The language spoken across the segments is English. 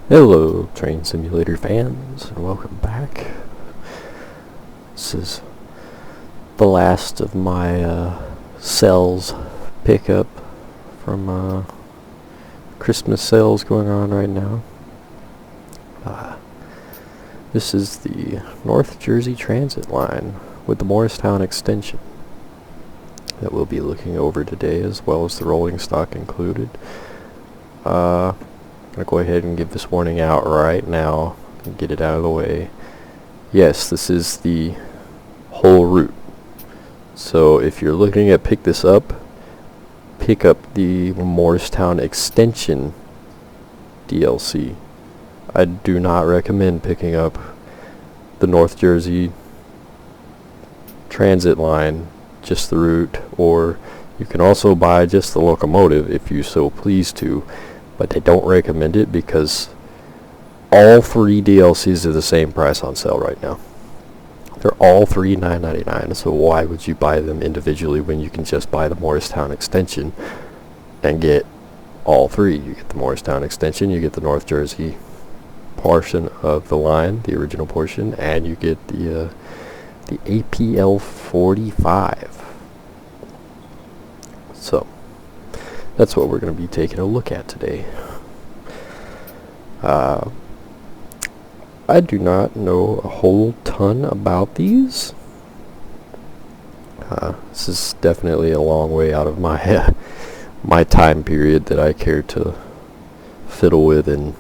Hello, Train Simulator fans, and welcome back. This is the last of my sales pickup from Christmas sales going on right now. This is the North Jersey Transit line with the Morristown extension that we'll be looking over today, as well as the rolling stock included. I'm going to go ahead and give this warning out right now and get it out of the way. Yes, this is the whole route. So if you're looking at pick up the Morristown extension DLC. I do not recommend picking up the North Jersey Transit line, just the route, or you can also buy just the Locomotive if you so please to. But I don't recommend it because all three DLCs are the same price on sale right now. They're all $9.99, so why would you buy them individually when you can just buy the Morristown extension and get all three? You get the Morristown extension, you get the North Jersey portion of the line, the original portion, and you get the APL 45. So that's what we're going to be taking a look at today. I do not know a whole ton about these. This is definitely a long way out of my my time period that I care to fiddle with in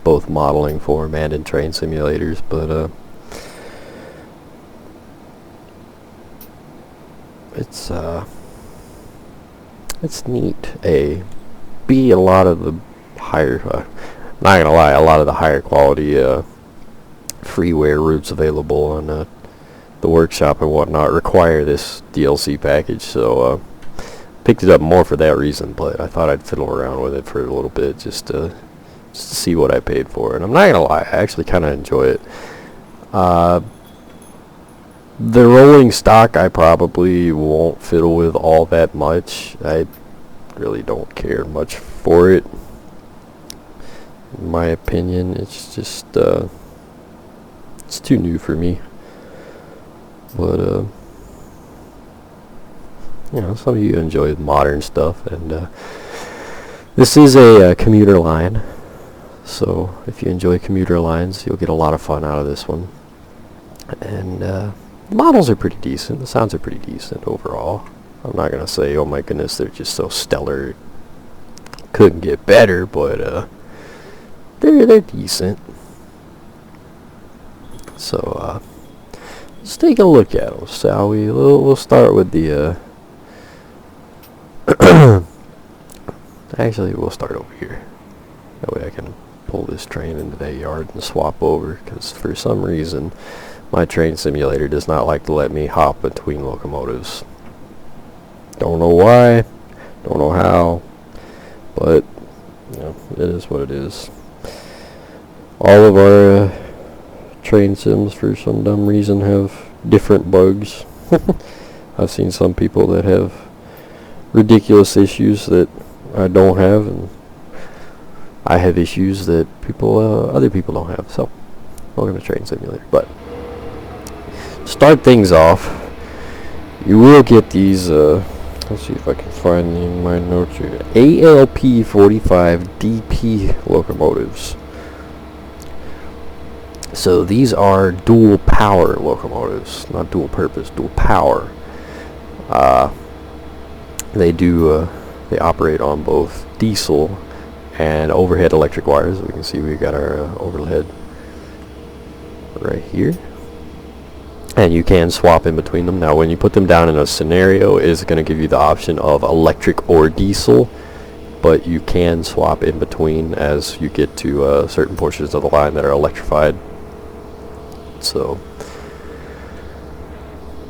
both modeling form and in train simulators, but it's neat. B, a lot of the higher, not gonna lie, a lot of the higher quality freeware routes available on the workshop and whatnot require this DLC package, so picked it up more for that reason, but I thought I'd fiddle around with it for a little bit just to see what I paid for it. And I'm not gonna lie, I actually kind of enjoy it. The rolling stock I probably won't fiddle with all that much. I really don't care much for it. In my opinion, it's just it's too new for me. But you know, some of you enjoy modern stuff, and this is a commuter line. So if you enjoy commuter lines, you'll get a lot of fun out of this one. And the models are pretty decent. The sounds are pretty decent overall. I'm not gonna say, oh my goodness, they're just so stellar, couldn't get better, but they're decent. So let's take a look at them, shall we? We'll start with the actually we'll start over here. That way I can pull this train into that yard and swap over, because for some reason my train simulator does not like to let me hop between locomotives. Don't know why, don't know how, but you know, it is what it is. All of our train sims, for some dumb reason, have different bugs. I've seen some people that have ridiculous issues that I don't have, and I have issues that other people don't have. So welcome to Train Simulator. But start things off, you will get these let's see if I can find in my notes here, ALP 45 DP locomotives. So these are dual power locomotives, not dual purpose, dual power. They operate on both diesel and overhead electric wires. We can see we got our overhead right here, and you can swap in between them. Now when you put them down in a scenario, it is going to give you the option of electric or diesel, but you can swap in between as you get to certain portions of the line that are electrified. So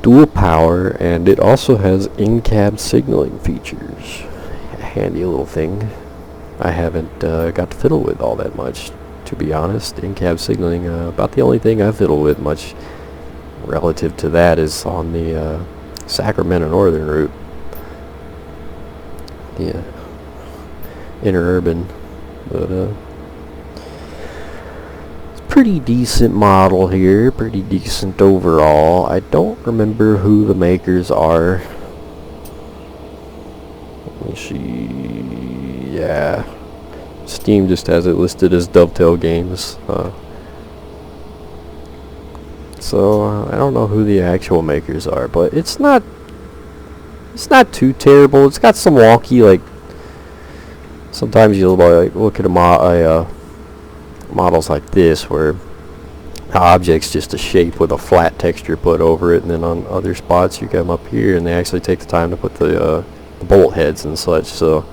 dual power, and it also has in-cab signaling features. A handy little thing I haven't got to fiddle with all that much, to be honest. In-cab signaling, about the only thing I fiddle with much relative to that is on the Sacramento Northern route, the interurban. But pretty decent model here, pretty decent overall. I don't remember who the makers are. Let me see. Yeah, Steam just has it listed as Dovetail Games. So I don't know who the actual makers are, but it's not too terrible. It's got some wonky, like, sometimes you'll like look at models like this where the object's just a shape with a flat texture put over it, and then on other spots you come up here and they actually take the time to put the bolt heads and such, so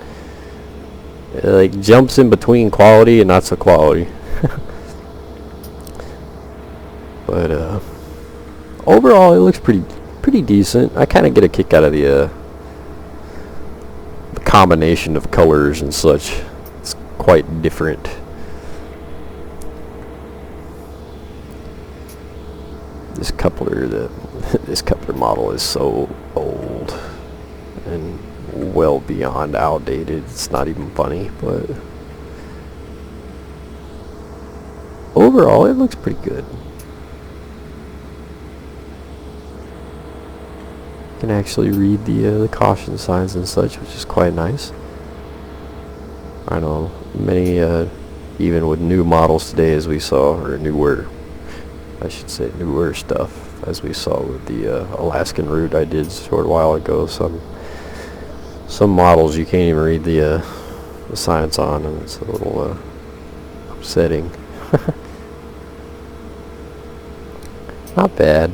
it like jumps in between quality and not so quality. But overall it looks pretty decent. I kind of get a kick out of the combination of colors and such. It's quite different. This coupler model is so old and well beyond outdated. It's not even funny, but overall it looks pretty good. You can actually read the caution signs and such, which is quite nice. I know many, even with new models today, as we saw, or newer, I should say newer stuff, as we saw with the Alaskan route I did a short while ago. Some models you can't even read the signs on, and it's a little upsetting. Not bad.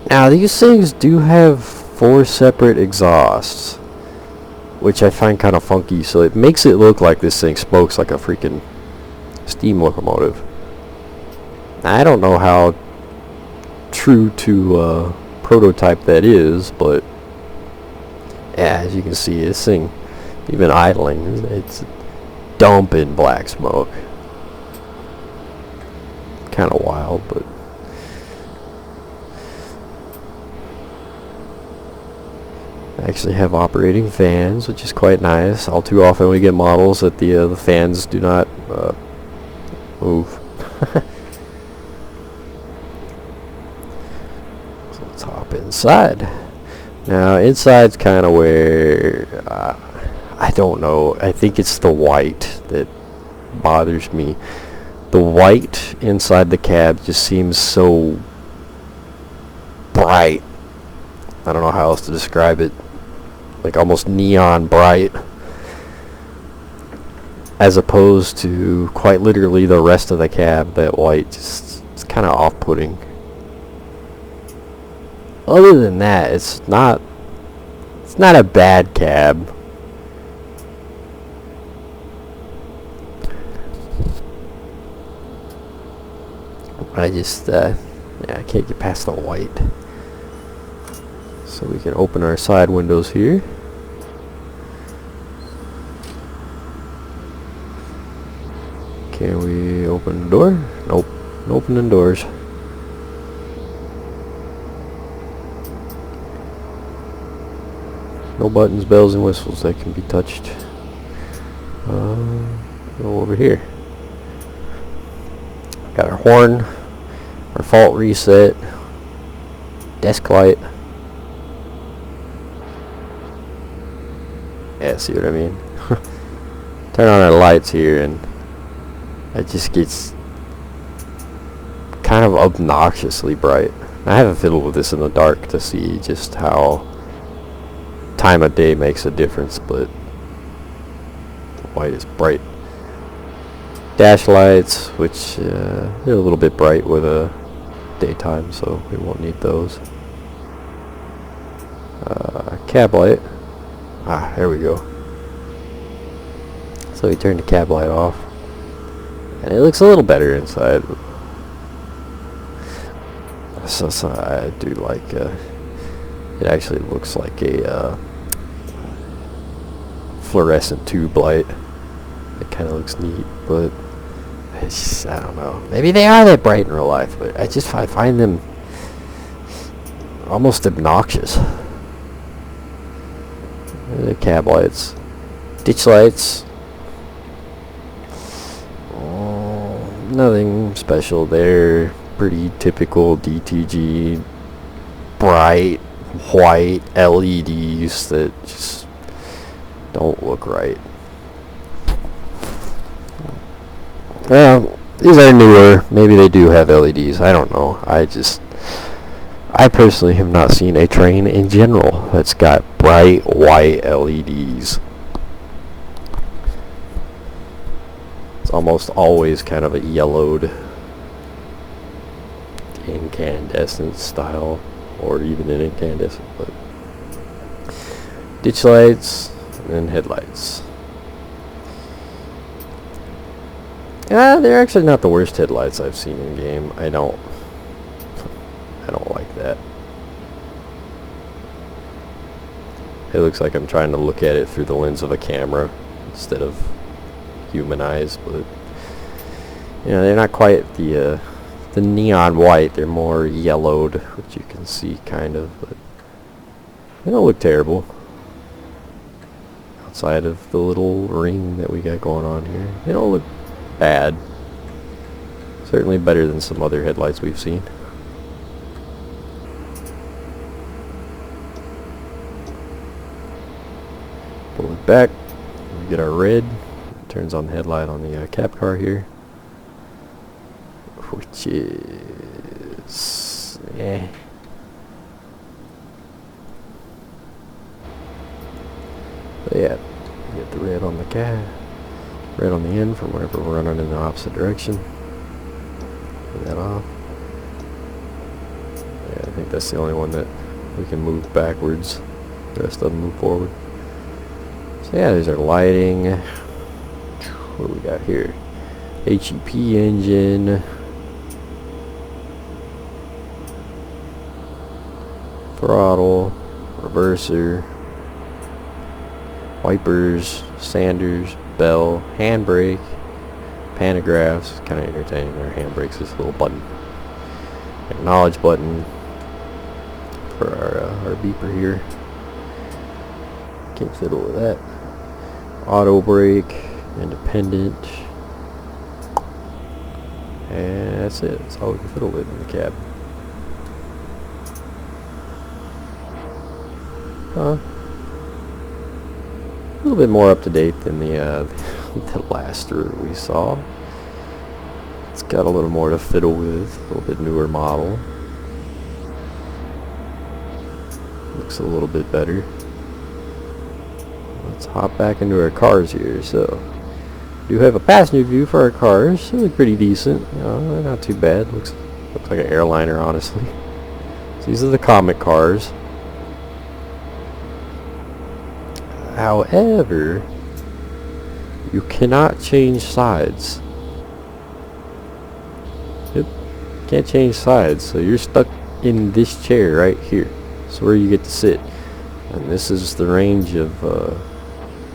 Now these things do have 4 separate exhausts, which I find kind of funky, so it makes it look like this thing smokes like a freaking steam locomotive. I don't know how true to prototype that is, but yeah, as you can see, this thing, even idling, it's dumping black smoke. Kind of wild, but I actually have operating fans, which is quite nice. All too often we get models that the fans do not move. So let's hop inside. Now inside's kind of where I don't know. I think it's the white that bothers me. The white inside the cab just seems so bright. I don't know how else to describe it. Like almost neon bright, as opposed to quite literally the rest of the cab. That white just, it's kind of off-putting. Other than that, it's not a bad cab. I just yeah, I can't get past the white. So we can open our side windows here. Can we open the door? Nope. No opening doors. No buttons, bells, and whistles that can be touched. Go over here. Got our horn, our fault reset, desk light. Yeah, see what I mean? Turn on our lights here and it just gets kind of obnoxiously bright. I haven't fiddled with this in the dark to see just how time of day makes a difference, but white is bright. Dash lights, which they're a little bit bright with a daytime, so we won't need those. Cab light. Ah, there we go. So we turn the cab light off, and it looks a little better inside. So I do like it actually looks like a fluorescent tube light. It kind of looks neat, but it's just, I don't know. Maybe they are that bright in real life, but I find them almost obnoxious. The cab lights, ditch lights. Nothing special there. Pretty typical DTG bright white LEDs that just don't look right. Well, these are newer. Maybe they do have LEDs. I don't know. I personally have not seen a train in general that's got bright white LEDs. It's almost always kind of a yellowed incandescent style, or even an incandescent, but ditch lights and headlights. They're actually not the worst headlights I've seen in game. I don't like that. It looks like I'm trying to look at it through the lens of a camera instead of human eyes, but you know, they're not quite the neon white. They're more yellowed, which you can see kind of, but they don't look terrible outside of the little ring that we got going on here. They don't look bad. Certainly better than some other headlights we've seen. Pull it back. We get our red. Turns on the headlight on the cab car here, which is But yeah, we get the red on the cab, red on the end from whenever we're running in the opposite direction. Turn that off. Yeah, I think that's the only one that we can move backwards. The rest of them move forward. So yeah, there's our lighting. What do we got here? HEP engine. Throttle. Reverser. Wipers. Sanders. Bell. Handbrake. Pantographs. Kind of entertaining. Our handbrake's this little button. Acknowledge button for our beeper here. Can't fiddle with that. Auto brake. Independent. And that's it. That's all we can fiddle with in the cab. A little bit more up to date than the last route we saw. It's got a little more to fiddle with. A little bit newer model. Looks a little bit better. Let's hop back into our cars here. So, we do have a passenger view for our cars. They look pretty decent. You know, they're not too bad. Looks like an airliner, honestly. So these are the comic cars. However, you cannot change sides. Yep, can't change sides. So you're stuck in this chair right here. That's where you get to sit. And this is the range of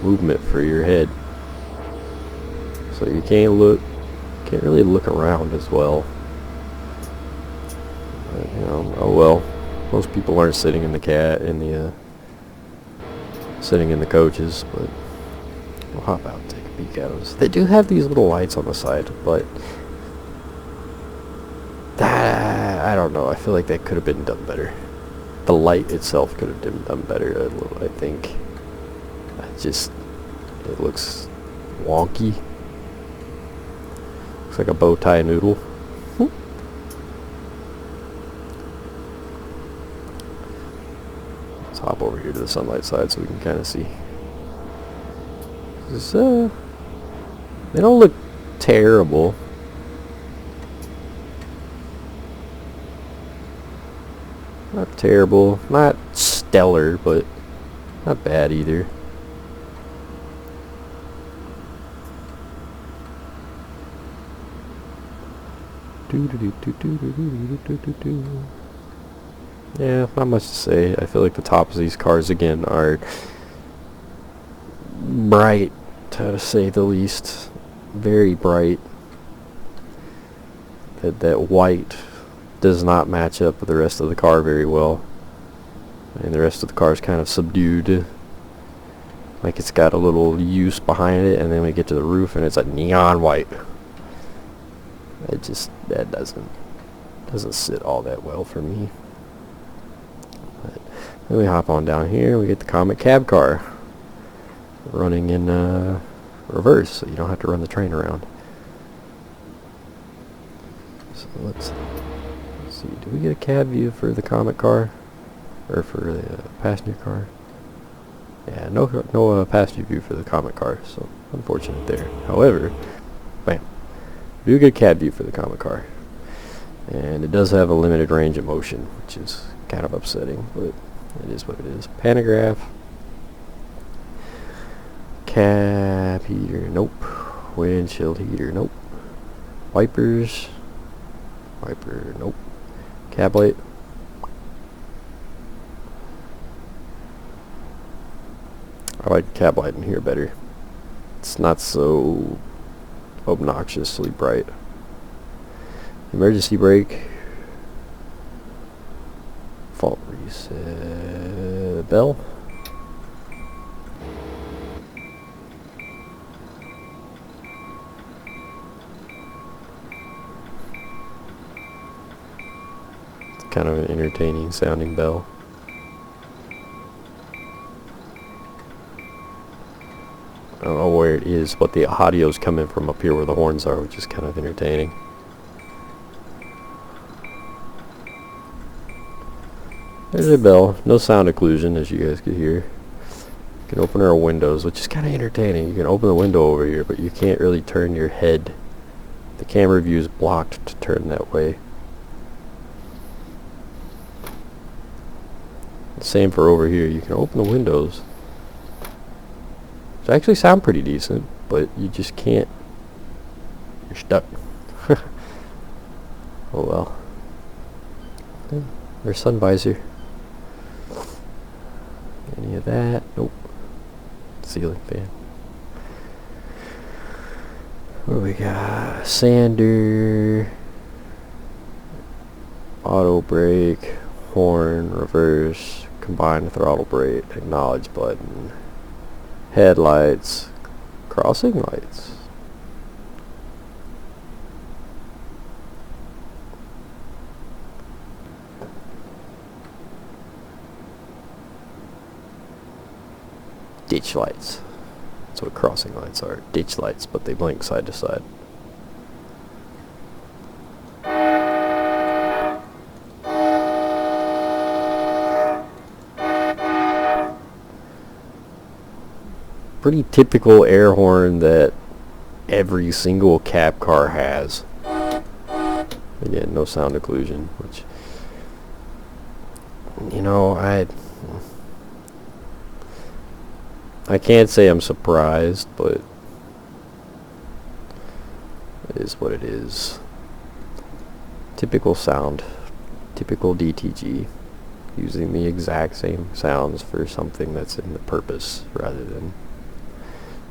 movement for your head. So you can't really look around as well. But, you know, oh well. Most people aren't sitting in the sitting in the coaches, but we'll hop out and take a peek at them. They do have these little lights on the side, but I don't know. I feel like that could have been done better. The light itself could have been done better a little, I think. It looks wonky. Looks like a bow tie noodle. Let's hop over here to the sunlight side so we can kind of see. They don't look terrible. Not terrible, not stellar, but not bad either. Yeah, not much to say. I feel like the tops of these cars again are bright, to say the least. Very bright. That white does not match up with the rest of the car very well. And the rest of the car is kind of subdued. Like it's got a little use behind it, and then we get to the roof and it's a neon white. that doesn't sit all that well for me. But then we hop on down here. We get the Comet cab car running in reverse, so you don't have to run the train around. So let's see. Do we get a cab view for the Comet car, or for the passenger car? Yeah, no passenger view for the Comet car, so unfortunate there. However, bam, do get a cab view for the Comet car, and it does have a limited range of motion, which is kind of upsetting, but it is what it is. Pantograph, cab heater, nope. Windshield heater, nope. Wipers, wiper, nope. Cab light. I like cab light in here better. It's not so obnoxiously bright. Emergency brake. Fault reset. Bell. It's kind of an entertaining sounding bell. I don't know where it is, but the audio's coming from up here where the horns are, which is kind of entertaining. There's a bell. No sound occlusion, as you guys can hear. You can open our windows, which is kind of entertaining. You can open the window over here, but you can't really turn your head. The camera view is blocked to turn that way. Same for over here. You can open the windows. They actually sound pretty decent, but you just can't. You're stuck. Oh well. There's sun visor. Any of that? Nope. Ceiling fan. What do we got? Sander. Auto brake. Horn. Reverse. Combined throttle brake. Acknowledge button. Headlights, crossing lights. Ditch lights. That's what crossing lights are. Ditch lights, but they blink side to side. Pretty typical air horn that every single cab car has. Again, no sound occlusion, which, you know, I can't say I'm surprised, but it is what it is. Typical sound, typical DTG, using the exact same sounds for something that's in the purpose rather than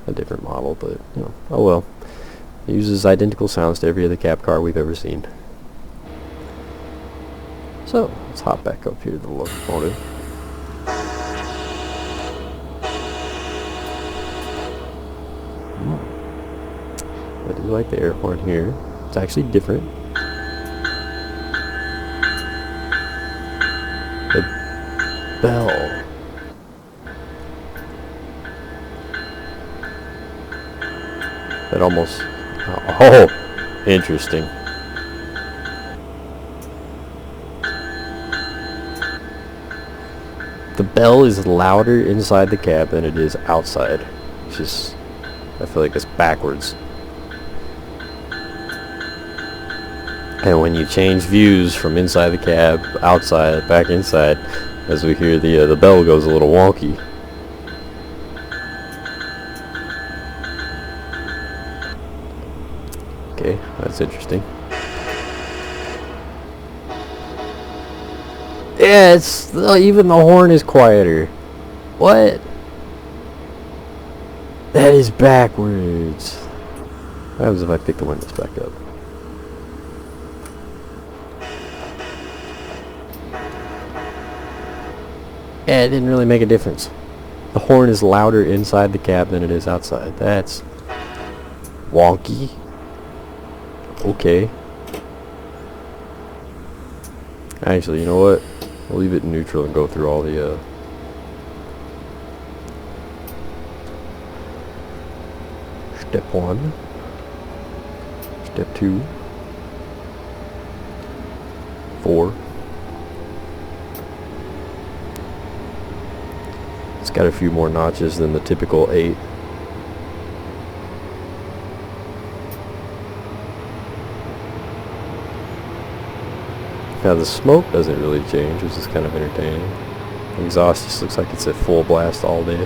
a different model, but you know, oh well. It uses identical sounds to every other cab car we've ever seen. So let's hop back up here to the Locomotive. I do like the air horn here. It's actually different. The bell. That almost, oh, interesting. The bell is louder inside the cab than it is outside. It's just, I feel like it's backwards. And when you change views from inside the cab, outside, back inside, as we hear the bell goes a little wonky. Okay, that's interesting. Yeah, it's even the horn is quieter. What? That is backwards. What happens if I pick the windows back up? Yeah, it didn't really make a difference. The horn is louder inside the cab than it is outside. That's wonky. Okay, Actually, you know what? We'll leave it in neutral and go through all the step 1, step 2, 4. It's got a few more notches than the typical 8. Now the smoke doesn't really change, which is kind of entertaining. The exhaust just looks like it's at full blast all day.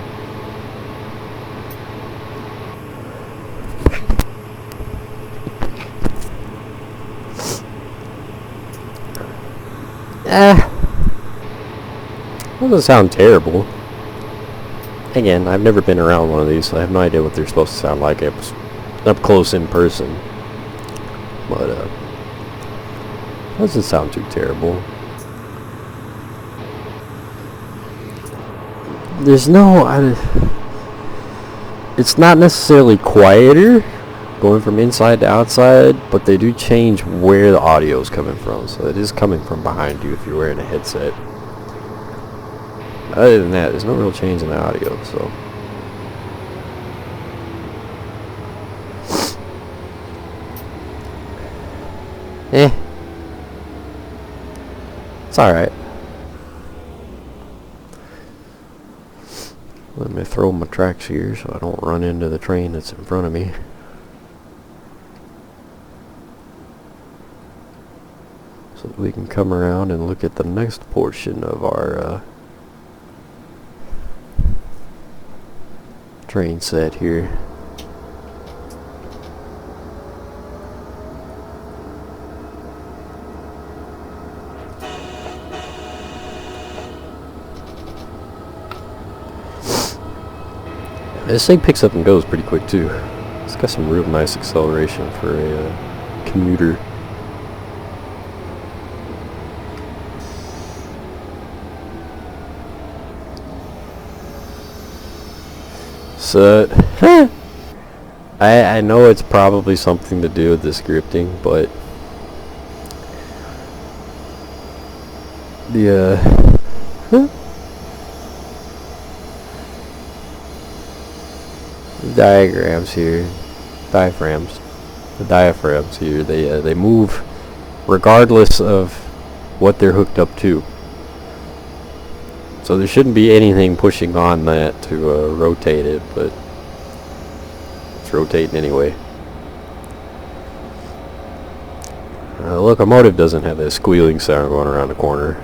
Doesn't sound terrible. Again, I've never been around one of these, so I have no idea what they're supposed to sound like up close in person. But doesn't sound too terrible. There's no... it's not necessarily quieter going from inside to outside, but they do change where the audio is coming from. So it is coming from behind you if you're wearing a headset. Other than that, there's no real change in the audio, so... It's alright. Let me throw my tracks here so I don't run into the train that's in front of me. So that we can come around and look at the next portion of our train set here. This thing picks up and goes pretty quick too. It's got some real nice acceleration for a commuter. So, I know it's probably something to do with the scripting, but the diagrams here, the diaphragms here, they move regardless of what they're hooked up to. So there shouldn't be anything pushing on that to rotate it, but it's rotating anyway. The locomotive doesn't have that squealing sound going around the corner,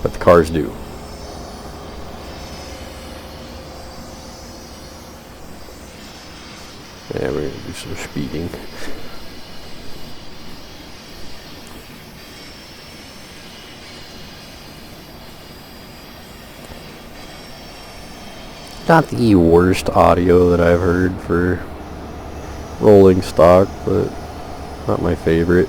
but the cars do. Yeah, we're going to do some speeding. Not the worst audio that I've heard for rolling stock, but not my favorite.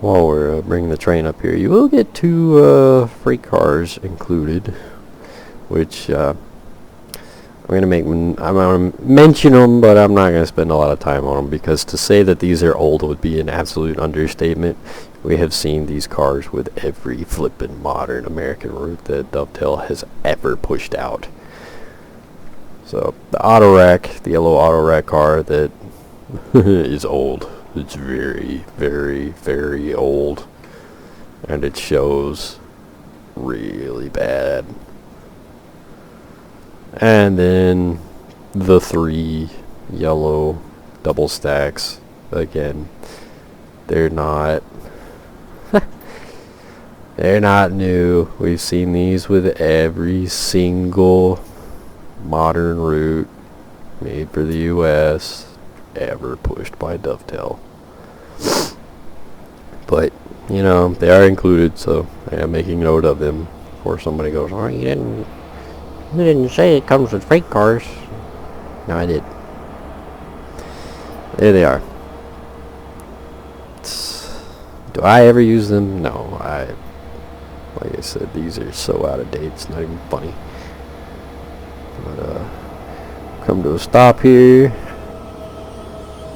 While we're bringing the train up here, you will get 2 freight cars included, which I'm going to mention them, but I'm not going to spend a lot of time on them, because to say that these are old would be an absolute understatement. We have seen these cars with every flippin' modern American route that Dovetail has ever pushed out. So the Autorack, the yellow Autorack car that is old. It's very, very, very old, and it shows really bad. And then the 3 yellow double stacks, again, they're not they're not new. We've seen these with every single modern route made for the US ever pushed by Dovetail. But you know, they are included, so I am making note of them before somebody goes, oh, you didn't say it comes with freight cars. No, I did. There they are. Do I ever use them? No. Like I said, these are so out of date, it's not even funny. But come to a stop here,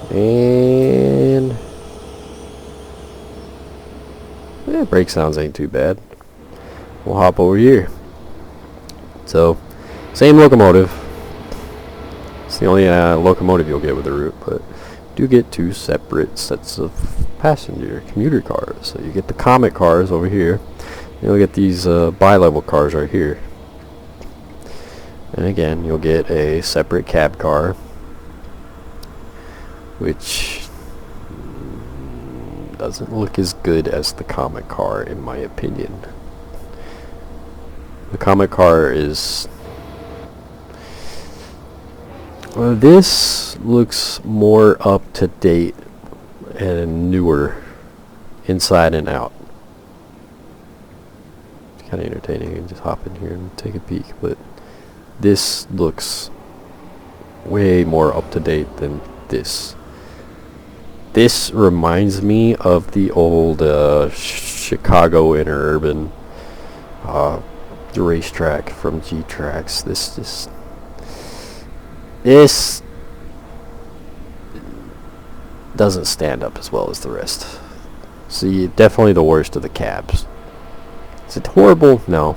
and yeah, brake sounds ain't too bad. We'll hop over here. So, same locomotive. It's the only locomotive you'll get with the route, but do get two separate sets of passenger commuter cars. So you get the Comet cars over here, and you'll get these bi-level cars right here. And again, you'll get a separate cab car, which doesn't look as good as the Comet car in my opinion. The Comet car is... this looks more up to date and newer inside and out. It's kind of entertaining. You can just hop in here and take a peek, but this looks way more up to date than this. This reminds me of the old Chicago interurban racetrack from G-Tracks. This doesn't stand up as well as the rest. See, definitely the worst of the cabs. Is it horrible? No.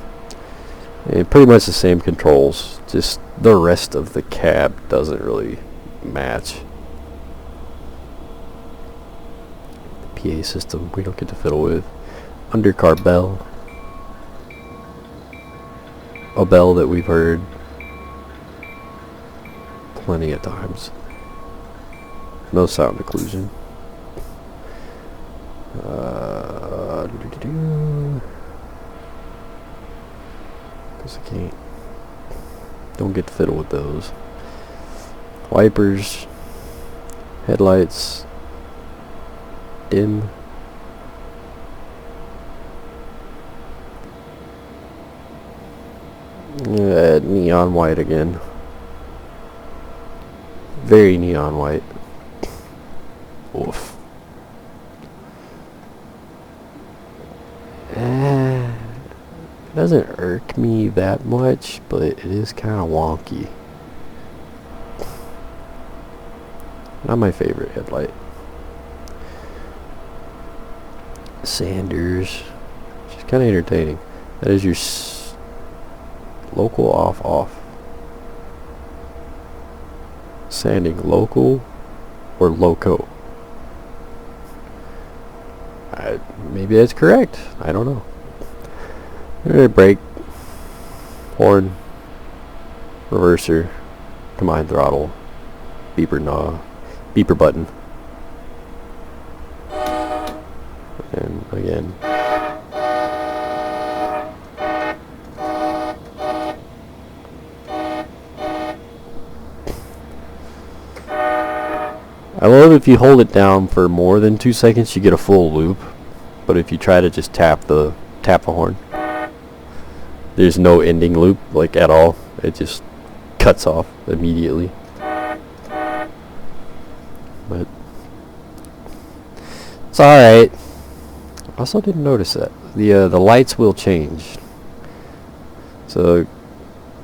Pretty much the same controls, just the rest of the cab doesn't really match. The PA system we don't get to fiddle with. Undercar bell. A bell that we've heard plenty of times. No sound occlusion. Because I can't. Don't get to fiddle with those. Wipers. Headlights. Dim. Neon white again. Very neon white. Oof. It doesn't irk me that much, but it is kind of wonky. Not my favorite headlight. Sanders. She's kind of entertaining. That is your local off. Sanding local or loco. Maybe that's correct. I don't know. Alright, brake, horn, reverser, combined throttle, beeper button, and again. I love if you hold it down for more than 2 seconds, you get a full loop. But if you try to just tap the horn, there's no ending loop, like at all. It just cuts off immediately. But it's alright. I also didn't notice that. The lights will change. So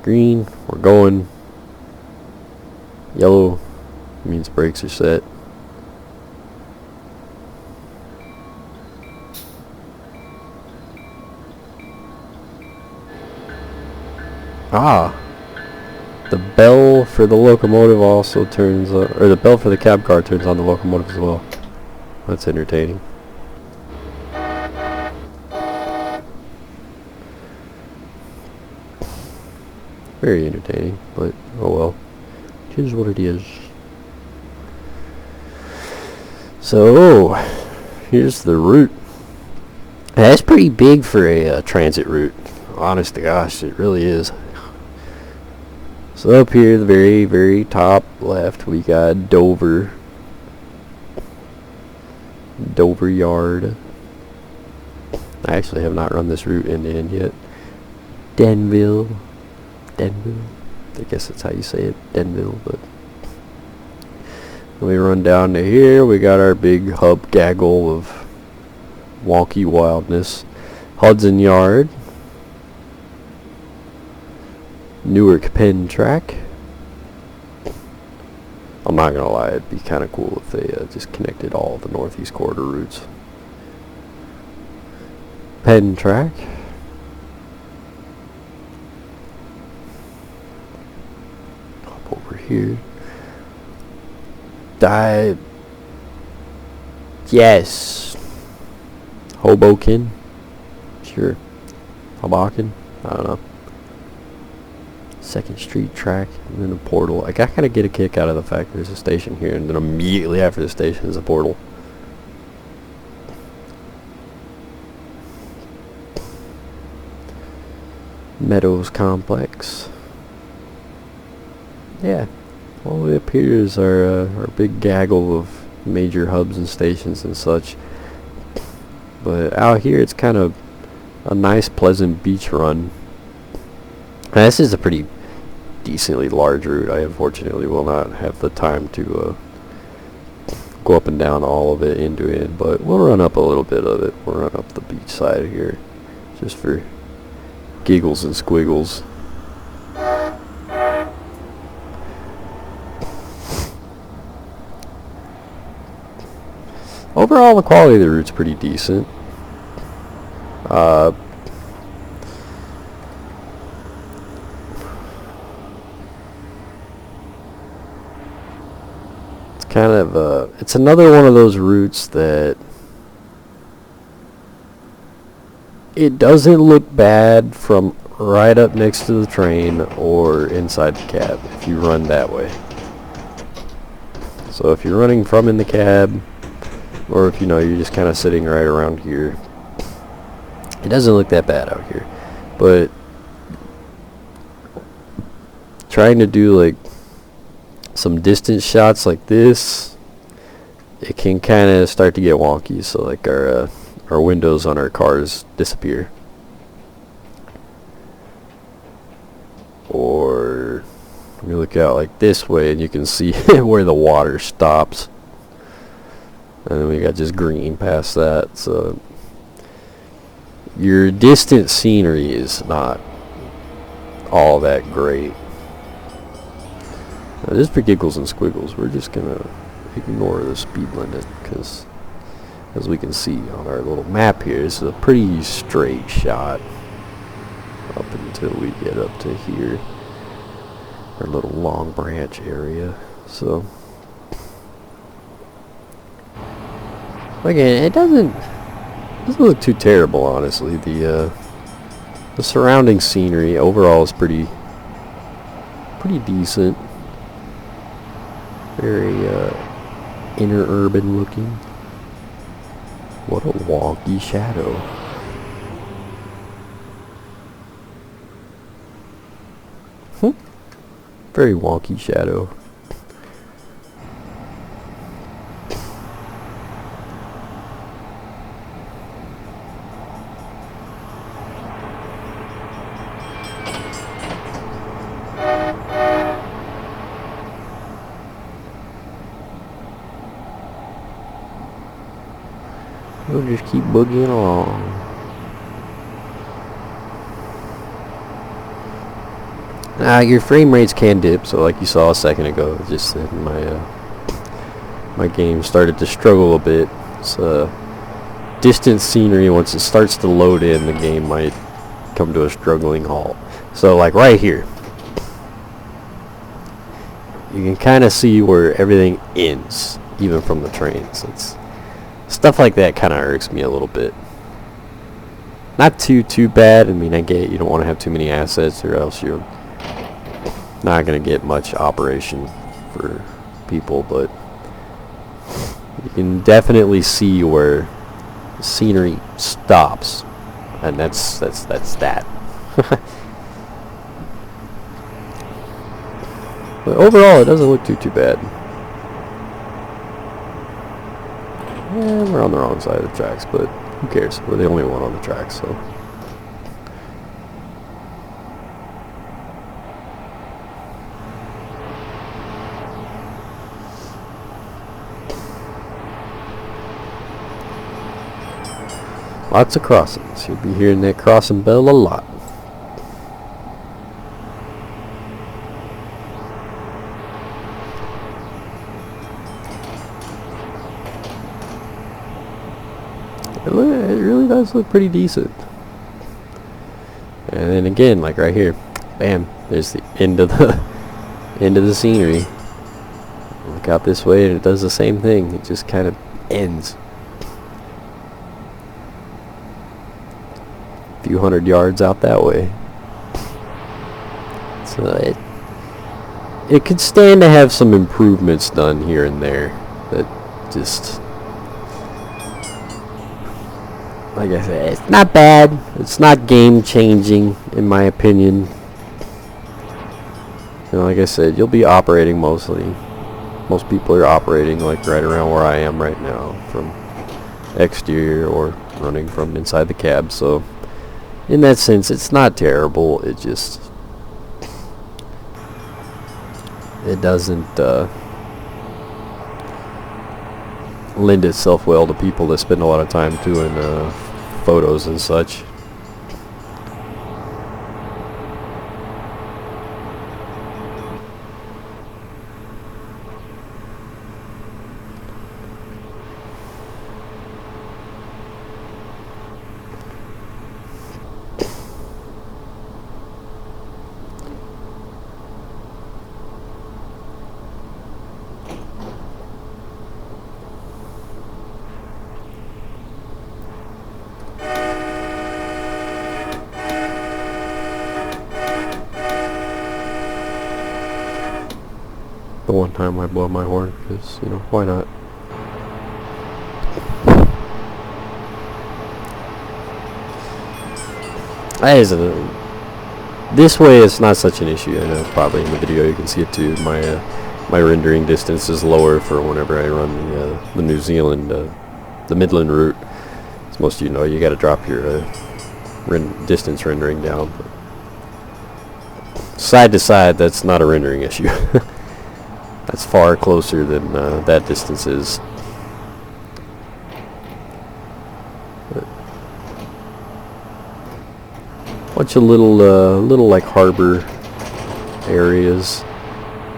green, we're going. Yellow means brakes are set. The bell for the locomotive also turns on, or the bell for the cab car turns on the locomotive as well. That's entertaining. Very entertaining, but oh well. It is what it is. So, here's the route. That's pretty big for a transit route. Honest to gosh, it really is. So up here, the very, very top left, we got Dover Yard. I actually have not run this route end to end yet. Denville. I guess that's how you say it, Denville. But we run down to here. We got our big hub gaggle of wonky wildness. Hudson Yard, Newark Penn Track. I'm not gonna lie, it'd be kind of cool if they just connected all the Northeast Corridor routes. Penn Track. Hop over here. Yes. Hoboken. Sure. Hoboken. I don't know. 2nd Street track, and then a portal. Like, I kind of get a kick out of the fact there's a station here, and then immediately after the station is a portal. Meadows Complex. Yeah, all the way up here is our big gaggle of major hubs and stations and such. But out here, it's kind of a nice, pleasant beach run. Now, this is a pretty decently large route. I unfortunately will not have the time to go up and down all of it into it, but we'll run up a little bit of it. We'll run up the beach side here, just for giggles and squiggles. Overall, the quality of the route's pretty decent. It's kind of it's another one of those routes that it doesn't look bad from right up next to the train or inside the cab if you run that way. So if you're running from in the cab, or if you're just kind of sitting right around here, it doesn't look that bad out here. But trying to do like some distance shots like this, it can kind of start to get wonky. So like our windows on our cars disappear, or you look out like this way and you can see where the water stops, and then we got just green past that. So your distant scenery is not all that great. Now, just for giggles and squiggles, we're just gonna ignore the speed limit, because as we can see on our little map here, this is a pretty straight shot up until we get up to here, our little Long Branch area. So again, it doesn't look too terrible, honestly. The surrounding scenery overall is pretty decent. Very interurban looking. What a wonky shadow. Very wonky shadow. We'll just keep boogieing along. Your frame rates can dip, so like you saw a second ago, just that my game started to struggle a bit. So distant scenery, once it starts to load in, the game might come to a struggling halt. So like right here, you can kind of see where everything ends, even from the trains. It's stuff like that kind of irks me a little bit. Not too bad. I mean, I get you don't want to have too many assets, or else you're not going to get much operation for people, but you can definitely see where the scenery stops, and that's that. But overall, it doesn't look too bad. Yeah, we're on the wrong side of the tracks, but who cares? We're the only one on the tracks, so. Lots of crossings. You'll be hearing that crossing bell a lot. It really does look pretty decent. And then again, like right here, bam, there's the end of the scenery. Look out this way and it does the same thing. It just kind of ends. A few hundred yards out that way. So it could stand to have some improvements done here and there. That just, like I said, it's not bad. It's not game changing in my opinion. You know, like I said, you'll be operating mostly. Most people are operating like right around where I am right now, from exterior or running from inside the cab. So in that sense, it's not terrible. It just, it doesn't lend itself well to people that spend a lot of time doing photos and such. The one time I blow my horn, because, you know, why not? This way it's not such an issue. I know probably in the video you can see it too. My rendering distance is lower for whenever I run the New Zealand, the Midland route. As most of you know, you got to drop your distance rendering down. But side to side, that's not a rendering issue. That's far closer than that distance is. Bunch of little like harbor areas,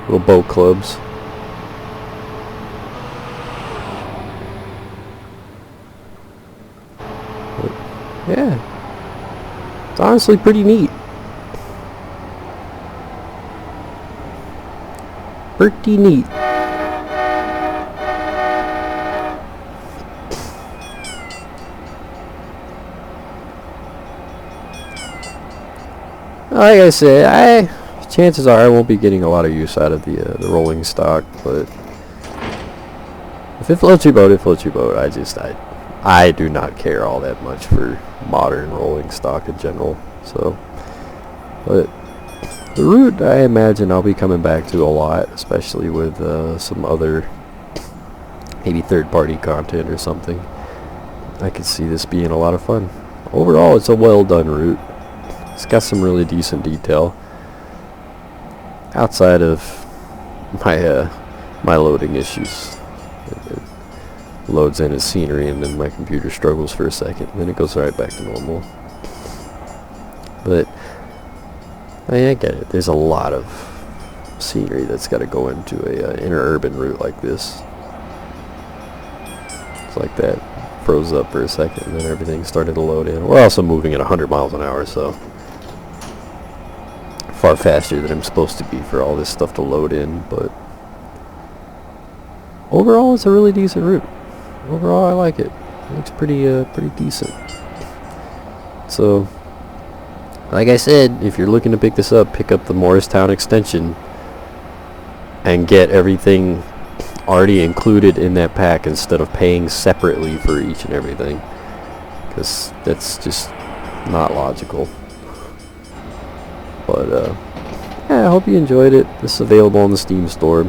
little boat clubs. But yeah, it's honestly pretty neat. Pretty neat. Like I said, chances are I won't be getting a lot of use out of the rolling stock, but if it floats your boat, it floats your boat. I do not care all that much for modern rolling stock in general. So, but the route I imagine I'll be coming back to a lot, especially with some other maybe third-party content or something. I could see this being a lot of fun. Overall, it's a well-done route. It's got some really decent detail. Outside of my loading issues. It loads in as scenery and then my computer struggles for a second, and then it goes right back to normal. But I get it. There's a lot of scenery that's got to go into a interurban route like this. It's like that. Froze up for a second and then everything started to load in. We're also moving at 100 miles an hour, so far faster than I'm supposed to be for all this stuff to load in. But overall, it's a really decent route. Overall, I like it. It looks pretty decent. So, like I said, if you're looking to pick this up, pick up the Morristown extension and get everything already included in that pack instead of paying separately for each and everything, because that's just not logical. But yeah, I hope you enjoyed it. This is available on the Steam store.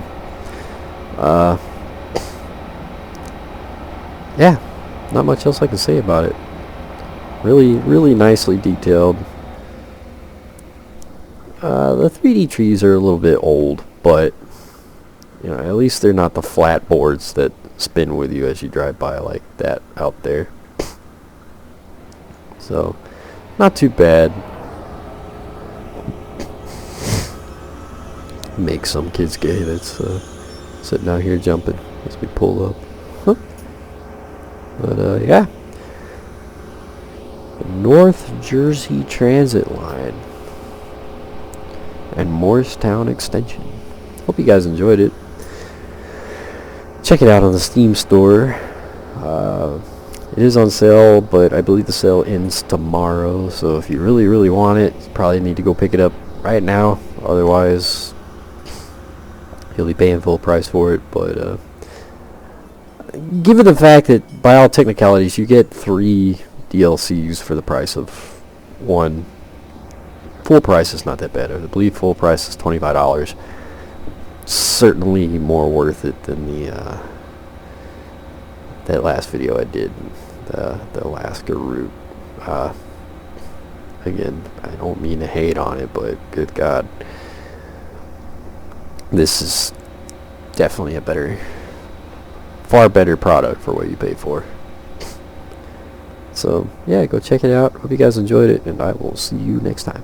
Yeah, not much else I can say about it. Really nicely detailed. The 3D trees are a little bit old, but you know, at least they're not the flat boards that spin with you as you drive by like that out there. So, not too bad. Make some kids gay that's sitting out here jumping as we pull up. Huh. But yeah. The North Jersey Transit Line and Morristown Extension. Hope you guys enjoyed it. Check it out on the Steam store. It is on sale, but I believe the sale ends tomorrow, so if you really, really want it, you probably need to go pick it up right now. Otherwise, you'll be paying full price for it. But given the fact that by all technicalities you get 3 DLCs for the price of 1, full price is not that bad. I believe full price is $25. Certainly more worth it than the that last video I did, the Alaska route. Again, I don't mean to hate on it, but good God, this is definitely a far better product for what you pay for. So yeah, go check it out. Hope you guys enjoyed it, and I will see you next time.